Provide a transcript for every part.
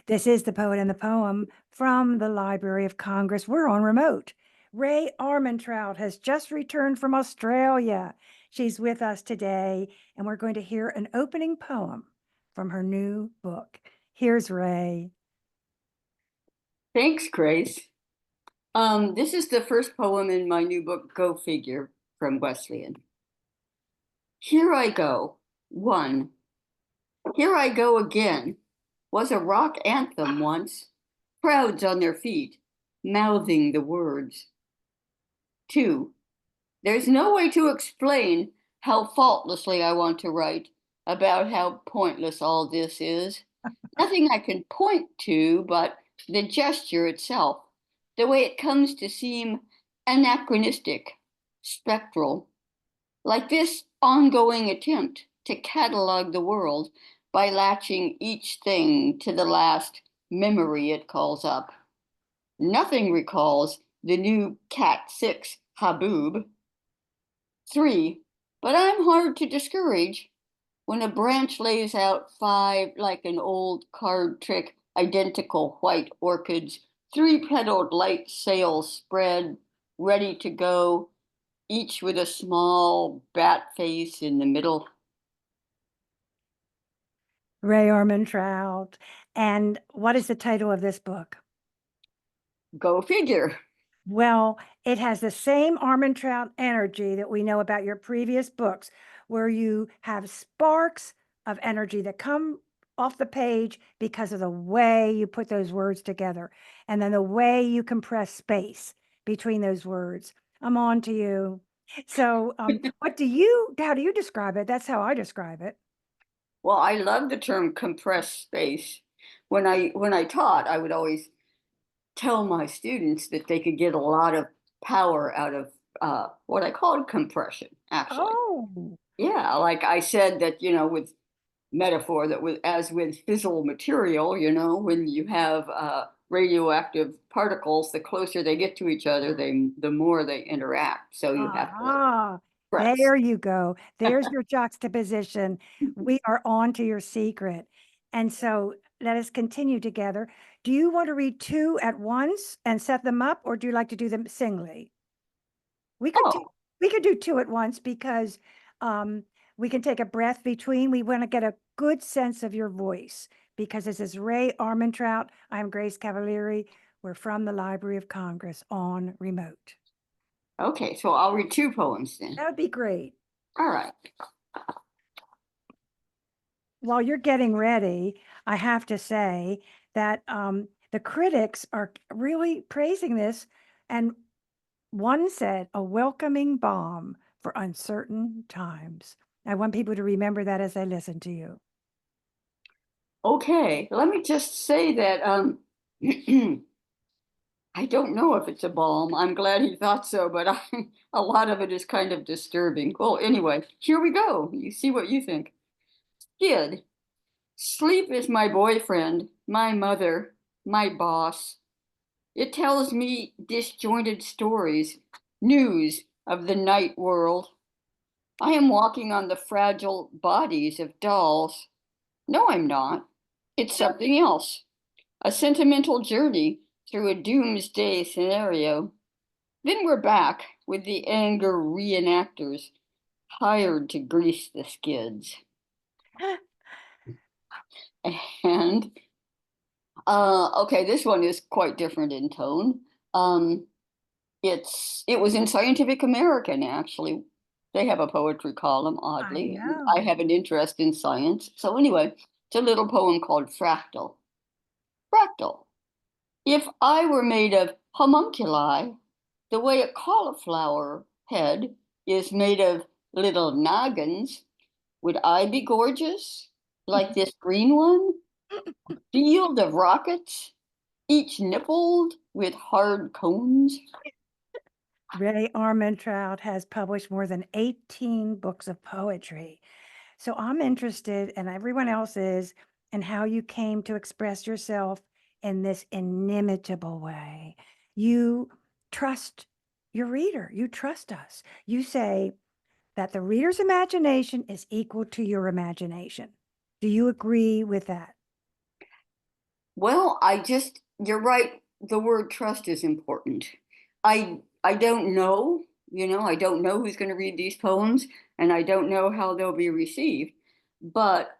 This is The Poet and the Poem from the Library of Congress. We're on remote. Ray Armantrout has just returned from Australia. She's with us today, and we're going to hear an opening poem from her new book. Here's Ray. Thanks, Grace. This is the first poem in my new book, Go Figure, from Wesleyan. Here I go. One. Here I go again. Was a rock anthem once. Crowds on their feet, mouthing the words. Two. There's no way to explain how faultlessly I want to write about how pointless all this is. Nothing I can point to but the gesture itself, the way it comes to seem anachronistic, spectral, like this ongoing attempt to catalog the world by latching each thing to the last memory it calls up. Nothing recalls the new Cat 6 Haboob. Three, but I'm hard to discourage. When a branch lays out five like an old card trick, identical white orchids, three-petaled light sails spread, ready to go, each with a small bat face in the middle. Ray Armantrout. And what is the title of this book? Go figure. Well, it has the same Armantrout energy that we know about your previous books, where you have sparks of energy that come off the page because of the way you put those words together and then the way you compress space between those words. I'm on to you. So, how do you describe it? That's how I describe it. Well, I love the term compressed space. When I taught, I would always tell my students that they could get a lot of power out of what I called compression, actually. Oh, Yeah, like I said that, with metaphor that with as with fissile material, when you have radioactive particles, the closer they get to each other, the more they interact. So you have to ah, press. there you go. There's your juxtaposition. We are on to your secret. And so let us continue together. Do you want to read two at once and set them up, or do you like to do them singly? We could do Oh, we could do two at once because um, we can take a breath between. We want to get a good sense of your voice because this is Ray Armantrout. I'm Grace Cavalieri. We're from the Library of Congress on remote. okay. So I'll read two poems then. That would be great. All right. While you're getting ready, I have to say that the critics are really praising this. And one said, a welcoming balm for uncertain times. I want people to remember that as they listen to you. Okay. Let me just say that I don't know if it's a balm. I'm glad he thought so, but a lot of it is kind of disturbing. Well, anyway, here we go. You see what you think. Kid, sleep is my boyfriend, my mother, my boss. It tells me disjointed stories, news of the night world. I am walking on the fragile bodies of dolls. No, I'm not. It's something else. A sentimental journey through a doomsday scenario. Then we're back with the anger reenactors hired to grease the skids. And okay, this one is quite different in tone. Um, it was in Scientific American, actually. They have a poetry column, I oddly. And I know. have an interest in science. So anyway, it's a little poem called Fractal. Fractal. If I were made of homunculi, the way a cauliflower head is made of little noggins, would I be gorgeous like this green one? Field of rockets, each nippled with hard cones. Ray Armantrout has published more than 18 books of poetry. So I'm interested, and everyone else is, in how you came to express yourself in this inimitable way. You trust your reader, you trust us. You say that the reader's imagination is equal to your imagination. Do you agree with that? Well, you're right. The word trust is important. I don't know, I don't know who's going to read these poems, and I don't know how they'll be received. But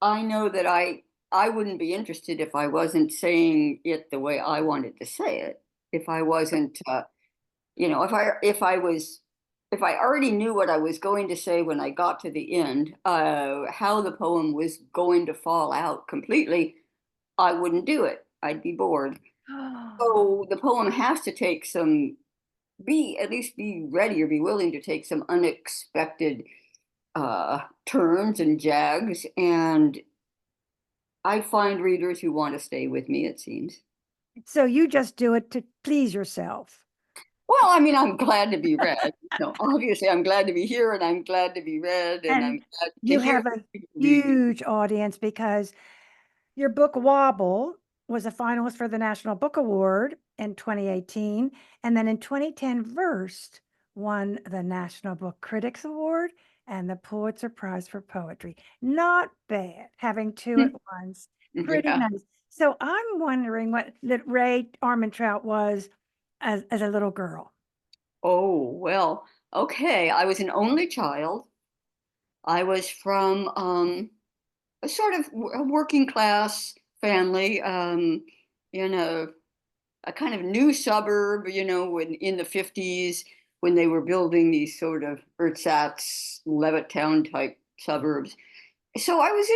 I know that I wouldn't be interested if I wasn't saying it the way I wanted to say it. If I wasn't, if I already knew what I was going to say when I got to the end, how the poem was going to fall out completely, I wouldn't do it. I'd be bored. So the poem has to take at least be ready or be willing to take some unexpected turns and jags. And I find readers who want to stay with me, it seems. So you just do it to please yourself. Well, I mean, I'm glad to be read. Obviously, I'm glad to be here and I'm glad to be read and I'm And glad to you hear have a people read it. huge audience because your book Wobble was a finalist for the National Book Award in 2018. And then in 2010, Verse won the National Book Critics Award and the Pulitzer Prize for Poetry. Not bad, having two at once. Pretty Yeah. nice. So I'm wondering what that Ray Armantrout was as a little girl. Oh, well, okay. I was an only child. I was from a sort of a working class family in a kind of new suburb, in the 50s when they were building these sort of ersatz, Levittown type suburbs. So I was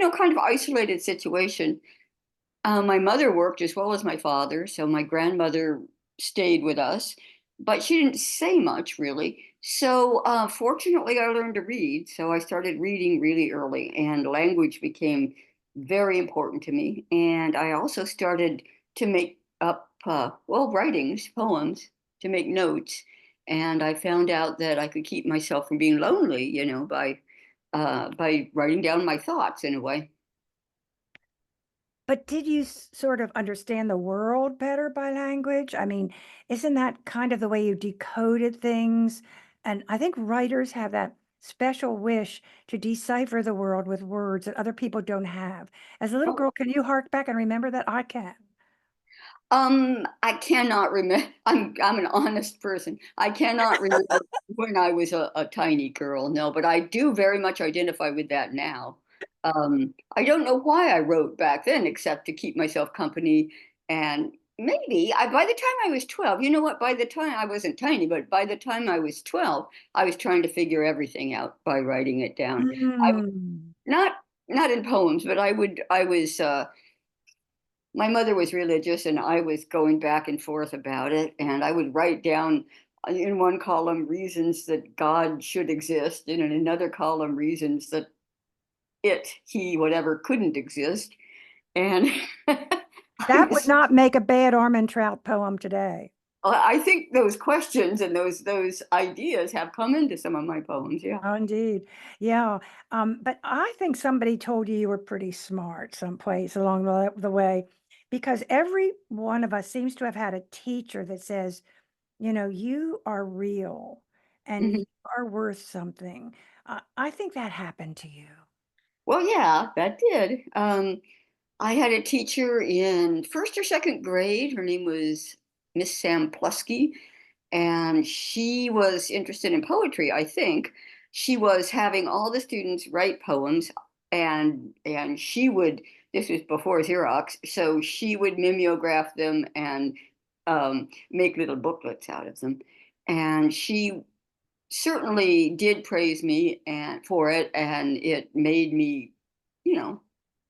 in a, kind of isolated situation. My mother worked as well as my father, so my grandmother stayed with us, but she didn't say much really. So fortunately, I learned to read. So I started reading really early, and language became very important to me. And I also started to make up, writings, poems, to make notes. And I found out that I could keep myself from being lonely, by writing down my thoughts in a way. But did you sort of understand the world better by language? I mean, isn't that kind of the way you decoded things? And I think writers have that special wish to decipher the world with words that other people don't have. As a little girl, can you hark back and remember that? I can. I cannot remember. I'm an honest person. I cannot remember when I was a tiny girl, no, but I do very much identify with that now. I don't know why I wrote back then, except to keep myself company. And maybe by the time I was 12, you know what? By the time I wasn't tiny, but by the time I was 12, I was trying to figure everything out by writing it down. I would Mm. not not in poems, but I was my mother was religious and I was going back and forth about it. And I would write down in one column reasons that God should exist, and in another column reasons that he, whatever, couldn't exist. And I That would was, not make a bad Armantrout poem today. I think those questions and those ideas have come into some of my poems. Yeah. Oh, indeed. Yeah. But I think somebody told you you were pretty smart someplace along the way, because every one of us seems to have had a teacher that says, you are real and Mhm. you are worth something. I think that happened to you. Well, yeah, that did. I had a teacher in first or second grade. Her name was Miss Sam Plusky, and she was interested in poetry, I think. She was having all the students write poems, and she would, this was before Xerox, so she would mimeograph them and make little booklets out of them. And she certainly did praise me and for it, and it made me, you know,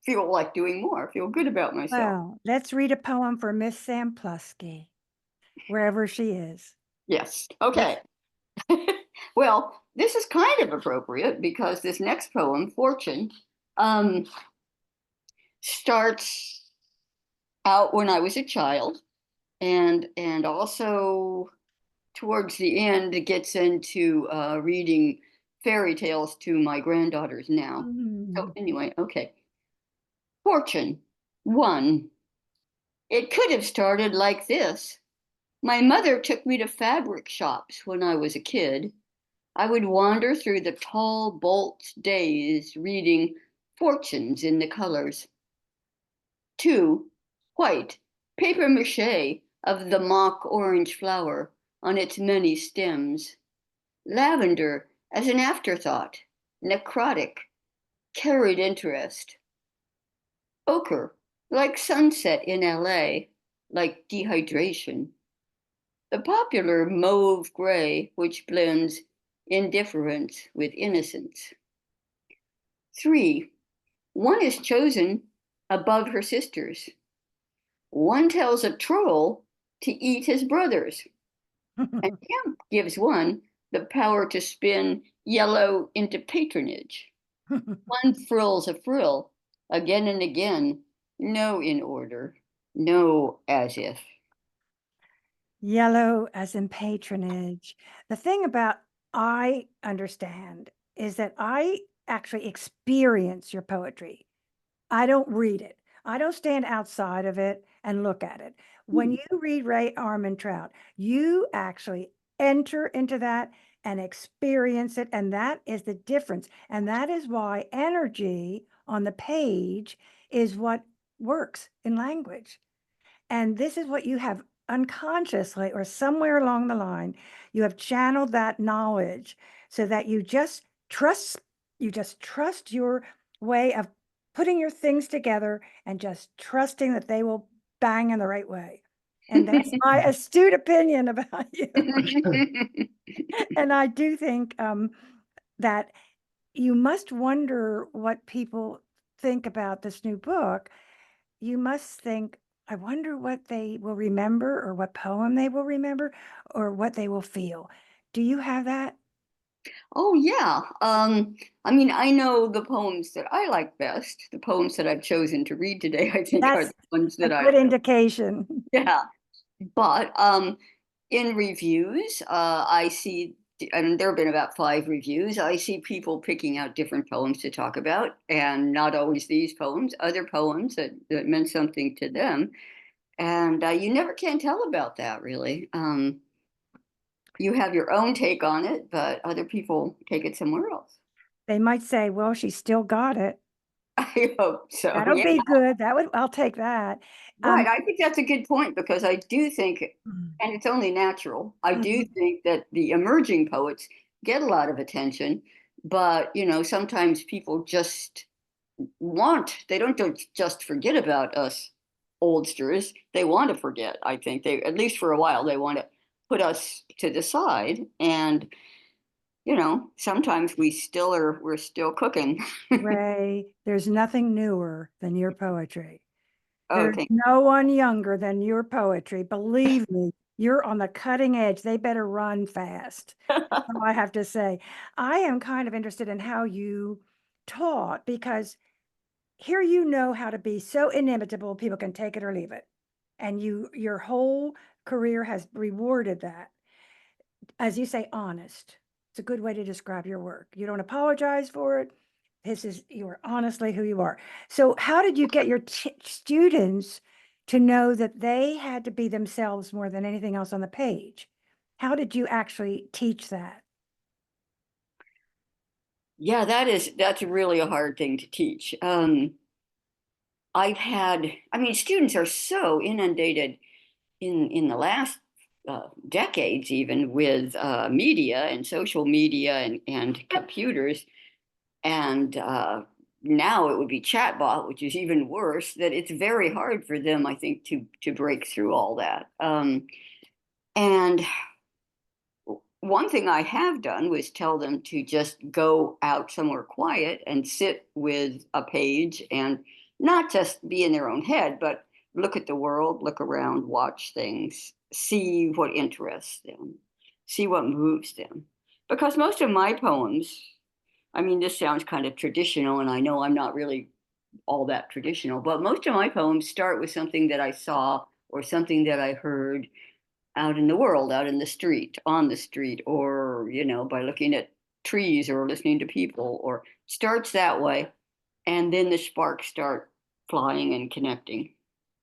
feel like doing more, feel good about myself. Well, let's read a poem for Miss Sam Plusky, wherever she is. Yes. Let's Okay. Well, this is kind of appropriate because this next poem, Fortune, um, starts out when I was a child, and also towards the end it gets into reading fairy tales to my granddaughters now. So Mm. anyway, okay. Fortune, one. It could have started like this. My mother took me to fabric shops when I was a kid. I would wander through the tall bolt days reading fortunes in the colors. Two, White, paper mache of the mock orange flower on its many stems. Lavender as an afterthought, necrotic, carried interest. Ochre, like sunset in LA, like dehydration. The popular mauve gray, which blends indifference with innocence. 3. One is chosen above her sisters. One tells a troll to eat his brothers, and him gives one the power to spin yellow into patronage. One frills a frill again and again, no in order, no as if. Yellow as in patronage. The thing about I understand is that I actually experience your poetry. I don't read it. I don't stand outside of it and look at it. When Hmm. you read Ray Armantrout, you actually enter into that and experience it. And that is the difference. And that is why energy on the page is what works in language. And this is what you have unconsciously or somewhere along the line, you have channeled that knowledge so that you just trust your way of putting your things together and just trusting that they will bang in the right way. And that's my astute opinion about you. And I do think that you must wonder what people think about this new book. You must think, I wonder what they will remember or what poem they will remember or what they will feel. Do you have that? Oh, yeah. I mean, I know the poems that I like best. The poems that I've chosen to read today, I think, are That's the ones a that good indication. yeah. But in reviews, I see, and there have been about 5 reviews. I see people picking out different poems to talk about, and not always these poems, other poems that meant something to them. And you never can tell about that, really. You have your own take on it, but other people take it somewhere else. They might say, well, she still got it. I hope so. That'll Yeah. be good. I'll take that. Right. I think that's a good point because I do think, Mm, and it's only natural, I do mhm. think that the emerging poets get a lot of attention, but sometimes people just they don't just forget about us oldsters. They want to forget, I think. At least for a while, they want to put us to the side. And, sometimes we're still cooking. Ray, there's nothing newer than your poetry. Oh, There's no one younger than your poetry. Believe me, you're on the cutting edge. They better run fast. That's all I have to say. I am kind of interested in how you taught because here you know how to be so inimitable, people can take it or leave it. And your whole career has rewarded that. As you say, honest. It's a good way to describe your work. You don't apologize for it. You are honestly who you are. So how did you get your students to know that they had to be themselves more than anything else on the page? How did you actually teach that? yeah, that's really a hard thing to teach. I mean, students are so inundated in the last decades, even with media and social media and computers, and now it would be chatbot, which is even worse. That it's very hard for them, I think, to break through all that. And one thing I have done was tell them to just go out somewhere quiet and sit with a page and not just be in their own head, but look at the world, look around, watch things, see what interests them, see what moves them. Because most of my poems, I mean, this sounds kind of traditional, and I know I'm not really all that traditional, but most of my poems start with something that I saw or something that I heard out in the world, out in the street, on the street, or, by looking at trees or listening to people, or starts that way. And then the sparks start flying and connecting.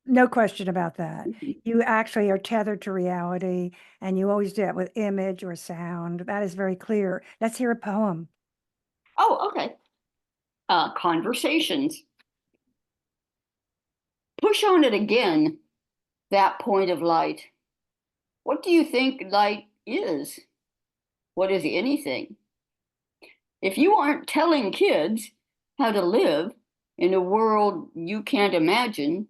No question about that. Mhm. You actually are tethered to reality, and you always do it with image or sound. That is very clear. Let's hear a poem. Oh, okay. Conversations. Push on it again, that point of light. What do you think light is? What is anything? If you aren't telling kids how to live in a world you can't imagine,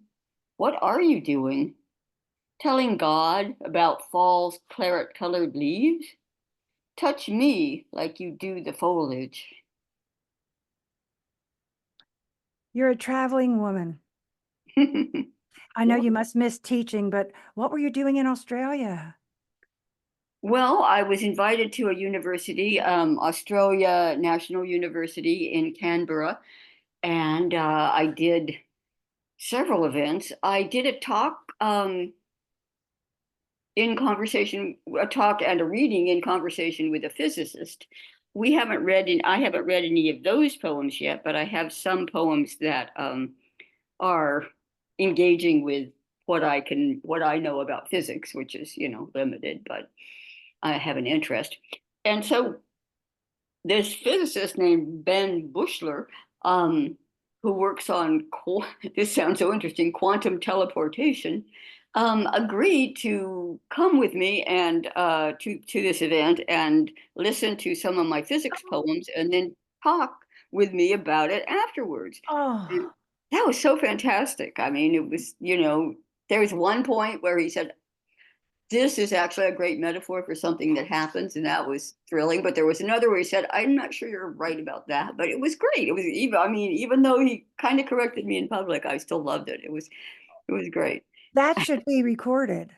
what are you doing? Telling God about fall's claret-colored leaves? Touch me like you do the foliage. You're a traveling woman. I know you must miss teaching, but what were you doing in Australia? Well, I was invited to a university, Australia National University in Canberra, and I did several events. I did a talk in conversation, a talk and a reading in conversation with a physicist. I haven't read any of those poems yet, but I have some poems that are engaging with what I know about physics, which is, limited, but I have an interest. And so this physicist named Ben Bushler, who works on, this sounds so interesting, quantum teleportation, agreed to come with me and to this event and listen to some of my physics poems and then talk with me about it afterwards. And Oh, that was so fantastic. I mean, it was, there was one point where he said, this is actually a great metaphor for something that happens, and that was thrilling. But there was another where he said, I'm not sure you're right about that, but it was great. It was even, I mean, even though he kind of corrected me in public, I still loved it. It was great. that should be recorded.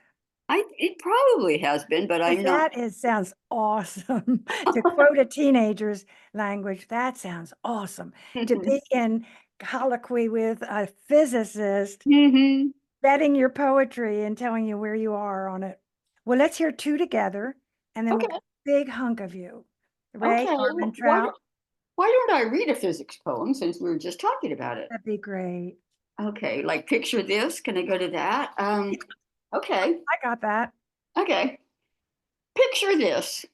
It probably has been, but Because I'm not. sounds awesome. To quote a teenager's language, that sounds awesome. To be in colloquy with a physicist, Hmm. vetting your poetry and telling you where you are on it. Well, let's hear two together, and then we'll Okay. get a big hunk of you. Ray Okay. Armantrout, Why don't I read a physics poem since we were just talking about it? that'd be great. Okay, like picture this. Can I go to that? Okay. I got that. Okay. Picture this.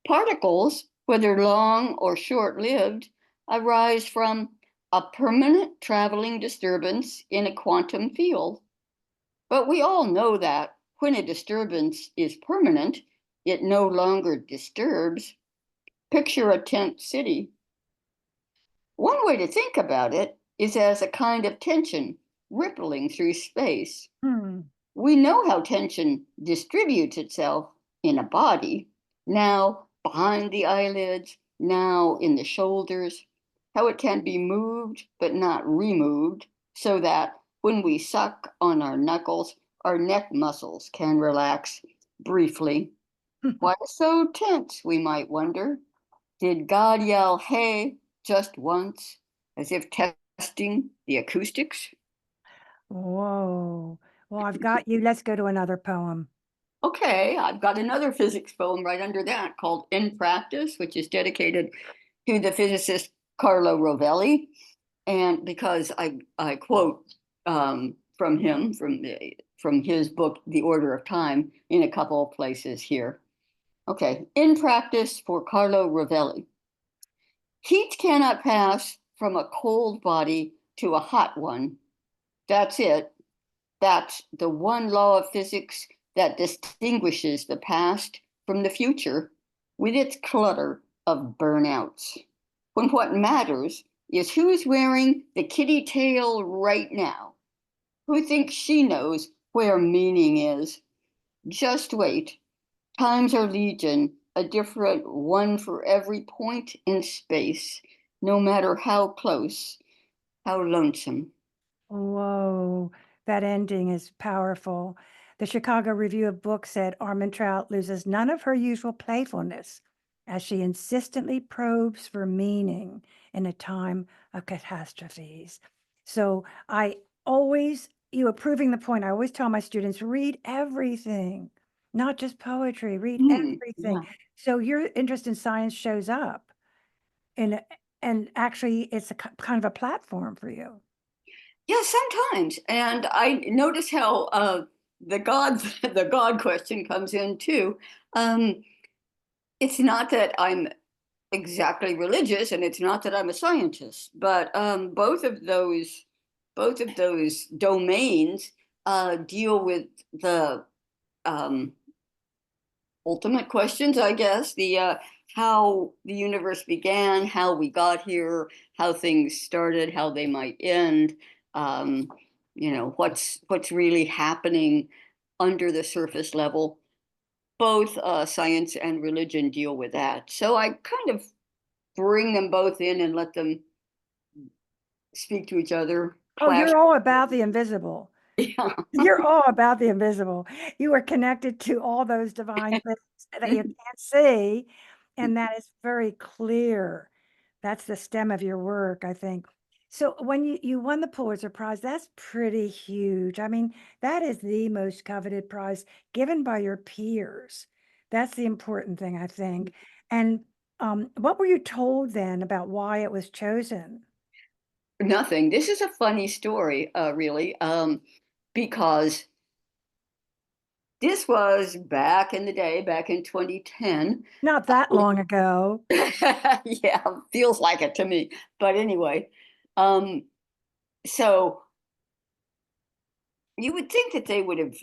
Particles, whether long or short-lived, arise from a permanent traveling disturbance in a quantum field. But we all know that when a disturbance is permanent, it no longer disturbs. Picture a tent city. One way to think about it is as a kind of tension rippling through space. Hmm. We know how tension distributes itself in a body, now behind the eyelids, now in the shoulders, how it can be moved but not removed, so that when we suck on our knuckles, our neck muscles can relax briefly. Why so tense, we might wonder? Did God yell, hey, just once, as if testing the acoustics? Whoa. Well, I've got you. Let's go to another poem. Okay, I've got another physics poem right under that called In Practice, which is dedicated to the physicist Carlo Rovelli. And because I quote from him, from his book, The Order of Time, in a couple of places here. Okay, In Practice for Carlo Rovelli. Heat cannot pass from a cold body to a hot one. That's it. That's the one law of physics that distinguishes the past from the future with its clutter of burnouts. When what matters is who's wearing the kitty tail right now, who thinks she knows where meaning is. Just wait. Times are legion, a different one for every point in space, no matter how close, how lonesome. Whoa, that ending is powerful. The Chicago Review of Books said Armantrout loses none of her usual playfulness as she insistently probes for meaning in a time of catastrophes. So you are proving the point. I always tell my students, read everything, not just poetry, read everything. Yeah. So your interest in science shows up and actually it's kind of a platform for you. Yeah, sometimes. And I notice how the God the God question comes in too. Um, it's not that I'm exactly religious, and it's not that I'm a scientist, but both of those domains deal with the um, ultimate questions, I guess, the how the universe began, how we got here, how things started, how they might end, um, what's really happening under the surface level. Both science and religion deal with that. So I kind of bring them both in and let them speak to each other, Oh, clash. you're all about the invisible. Yeah. You're all about the invisible. You are connected to all those divine things that you can't see, and that is very clear. That's the stem of your work, I think. So when you won the Pulitzer Prize, that's pretty huge. I mean, that is the most coveted prize given by your peers. That's the important thing, I think. And what were you told then about why it was chosen? Nothing. This is a funny story, really, because this was back in the day, back in 2010. Not that long ago. Yeah, feels like it to me. But anyway, um, so you would think that they would have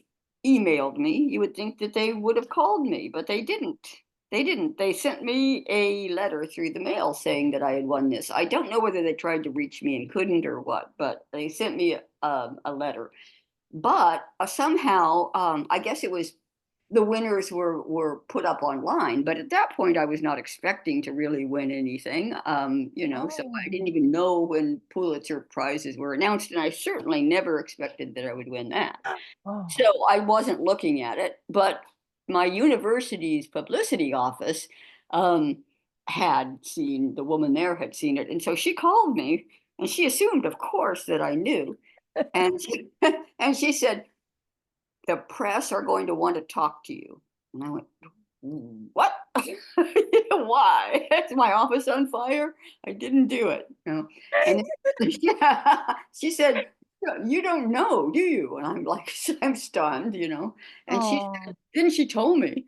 emailed me. You would think that they would have called me, but they didn't. They didn't. They sent me a letter through the mail saying that I had won this. I don't know whether they tried to reach me and couldn't or what, but they sent me a letter. But somehow, I guess it was the winners were put up online. But at that point, I was not expecting to really win anything. So I didn't Oh. even know when Pulitzer prizes were announced, and I certainly never expected that I would win that. So Oh. I wasn't looking at it, but my university's publicity office um, had seen the woman there had seen it, and so she called me, and she assumed, of course, that I knew, and she, and she said, "The press are going to want to talk to you." And I went, "What? Why? Is my office on fire? I didn't do it." And yeah, she said, "You don't know, do you?" And I'm like, I'm stunned. And she Oh. said, then she told me,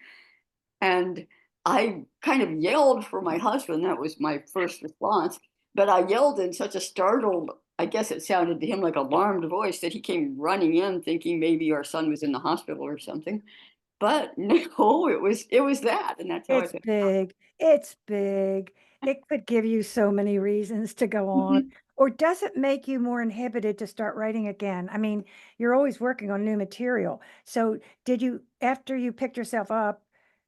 and I kind of yelled for my husband. That was my first response. But I yelled in such a startled, I guess it sounded to him like alarmed voice, that he came running in thinking maybe our son was in the hospital or something. But no, it was that. And that's how I It's think. big. It's big. It could give you so many reasons to go on. Or does it make you more inhibited to start writing again? I mean, you're always working on new material. So did you, after you picked yourself up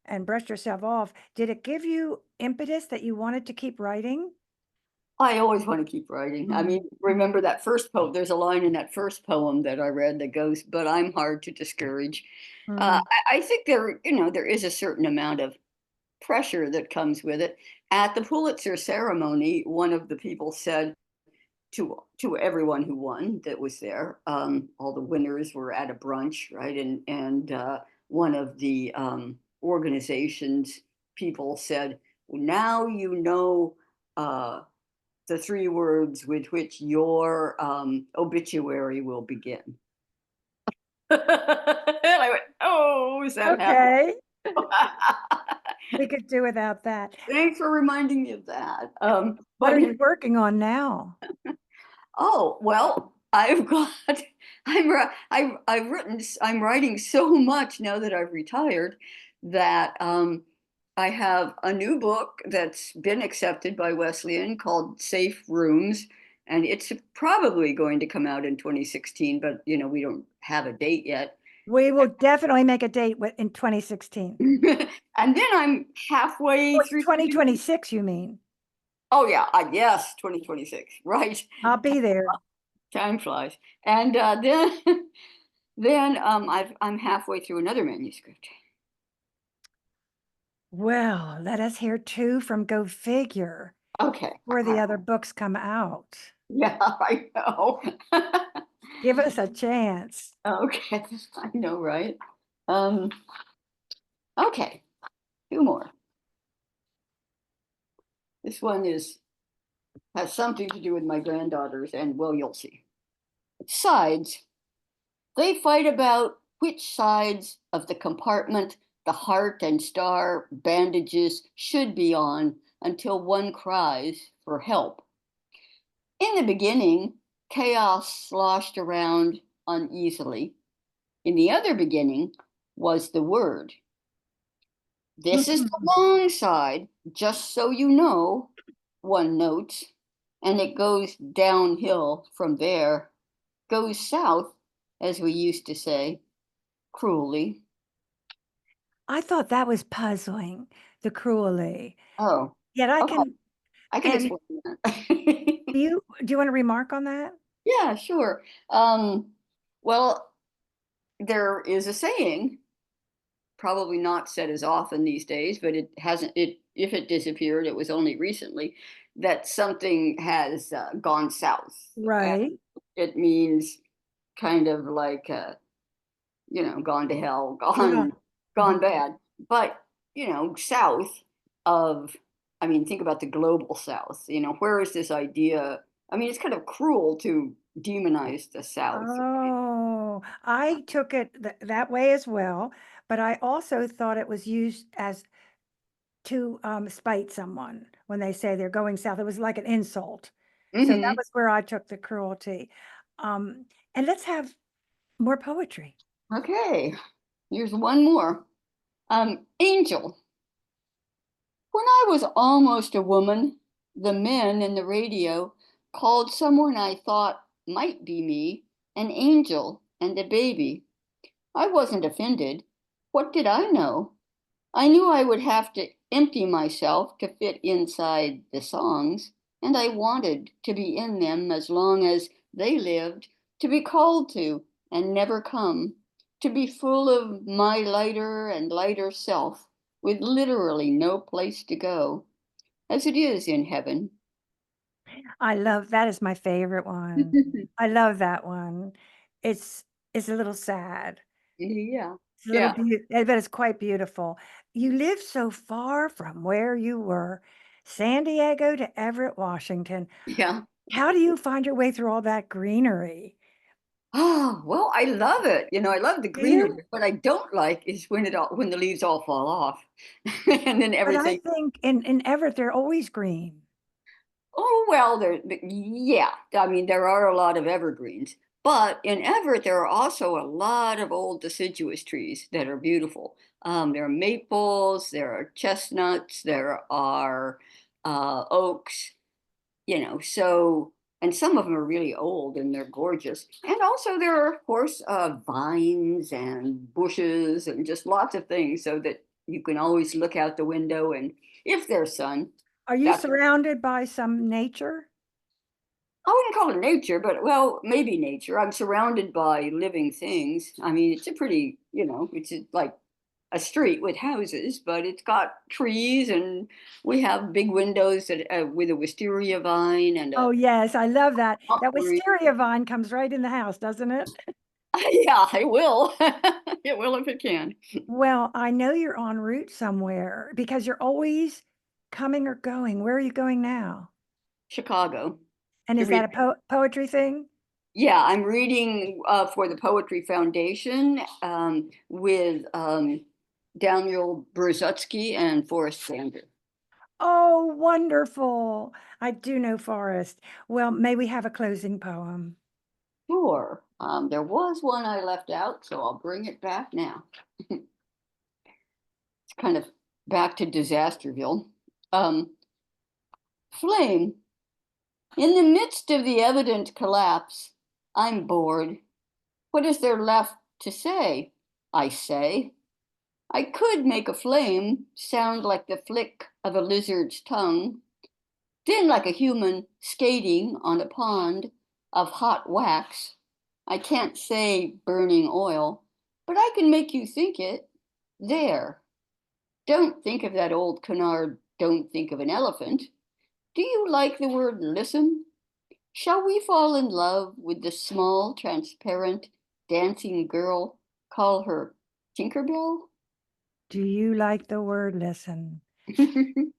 and brushed yourself off, did it give you impetus that you wanted to keep writing? I always want to keep writing. I Mm, mean, remember that first poem? There's a line in that first poem that I read that goes, "But I'm hard to discourage." mm. I think there is a certain amount of pressure that comes with it. At the Pulitzer ceremony, one of the people said to everyone who won that was there, all the winners were at a brunch, right? And one of the organization's people said, "Now you know." The three words with which your obituary will begin. And I went, "Oh, is that happening?" Okay. We could do without that. Thanks for reminding me of that. What But are you working on now? oh well, I've got I'm writing so much now that I've retired that I have a new book that's been accepted by Wesleyan called Safe Rooms, and it's probably going to come out in 2016, but we don't have a date yet. We will definitely make a date in 2016. And then I'm halfway Oh, it's through. 2026, you mean? Oh yeah, yes, 2026, right? I'll be there. Time flies. And then then I'm halfway through another manuscript. Well, let us hear two from Go Figure Okay. before the other books come out. Yeah, I know. Give us a chance. Okay, I know, right? Um, okay, two more. This one has something to do with my granddaughters, and well, you'll see. Sides. They fight about which sides of the compartment the heart and star bandages should be on until one cries for help. In the beginning, chaos sloshed around uneasily. In the other beginning was the word. This is the long side, just so you know, one notes, and it goes downhill from there, goes south, as we used to say, cruelly. I thought that was puzzling, the cruelly. Oh, Yet I okay, can, I can and explain that. do you want to remark on that? Yeah, sure. Um, well, there is a saying, probably not said as often these days, but it hasn't, it, if it disappeared, it was only recently, that something has gone south. And Right. it means kind of like, gone to hell, Yeah. gone bad. But, south of, I mean, think about the global south, where is this idea? I mean, it's kind of cruel to demonize the south. Oh, I took it that way as well, but I also thought it was used as to spite someone when they say they're going south. It was like an insult. So that Hmm. was where I took the cruelty. Um, and let's have more poetry. Okay, here's one more. Angel. When I was almost a woman, the men in the radio called someone I thought might be me an angel and a baby. I wasn't offended. What did I know? I knew I would have to empty myself to fit inside the songs, and I wanted to be in them as long as they lived, to be called to and never come, to be full of my lighter and lighter self, with literally no place to go, as it is in heaven. I love that is my favorite one. I love that one. It's it's a little sad. Yeah, It's a little yeah, but it's quite beautiful. You live so far from where you were, San Diego to Everett, Washington. yeah. How do you find your way through all that greenery? Oh, well, I love it. I love the Do you? greenery. What I don't like is when the leaves all fall off and then But I everything. think in Everett, they're always green. Oh, well, yeah. I mean, there are a lot of evergreens, but in Everett, there are also a lot of old deciduous trees that are beautiful. There are maples, there are chestnuts, there are oaks, so, and some of them are really old and they're gorgeous. And also, there are, of course, vines and bushes and just lots of things so that you can always look out the window and if there's sun, Are you that's surrounded by some nature? I wouldn't call it nature, but well, maybe nature. I'm surrounded by living things. I mean, it's a pretty, it's like a street with houses, but it's got trees and we have big windows with a wisteria vine and Oh, a yes, I love that. That apiary. wisteria vine comes right in the house, doesn't it? Yeah, it will. It will if it can. Well, I know you're en route somewhere because you're always coming or going. Where are you going now? Chicago. And To is that read. a poetry thing? Yeah, I'm reading for the Poetry Foundation with Daniel Brzezinski and Forrest Sander. Oh, wonderful. I do know Forrest. Well, may we have a closing poem? Sure. There was one I left out, so I'll bring it back now. It's kind of back to Disasterville. Um, Flame, in the midst of the evident collapse, I'm bored. What is there left to say? I say. I could make a flame sound like the flick of a lizard's tongue, then like a human skating on a pond of hot wax. I can't say burning oil, but I can make you think it. There. Don't think of that old canard, don't think of an elephant. Do you like the word listen? Shall we fall in love with the small, transparent, dancing girl? Call her Tinkerbell? Do you like the word listen?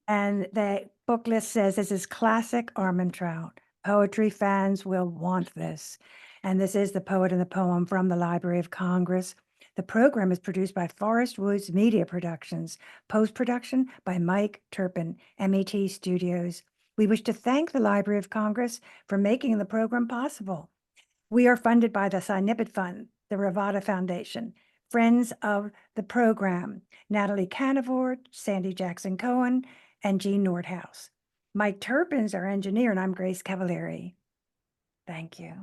And the book list says this is classic Armantrout. Poetry fans will want this. And this is the poet and the poem from the Library of Congress. The program is produced by Forest Woods Media Productions, post production by Mike Turpin, MET Studios. We wish to thank the Library of Congress for making the program possible. We are funded by the Sinipit Fund, the Ravada Foundation, friends of the program, Natalie Canavort, Sandy Jackson Cohen, and Jean Nordhaus. Mike Turpin's our engineer, and I'm Grace Cavalieri. Thank you.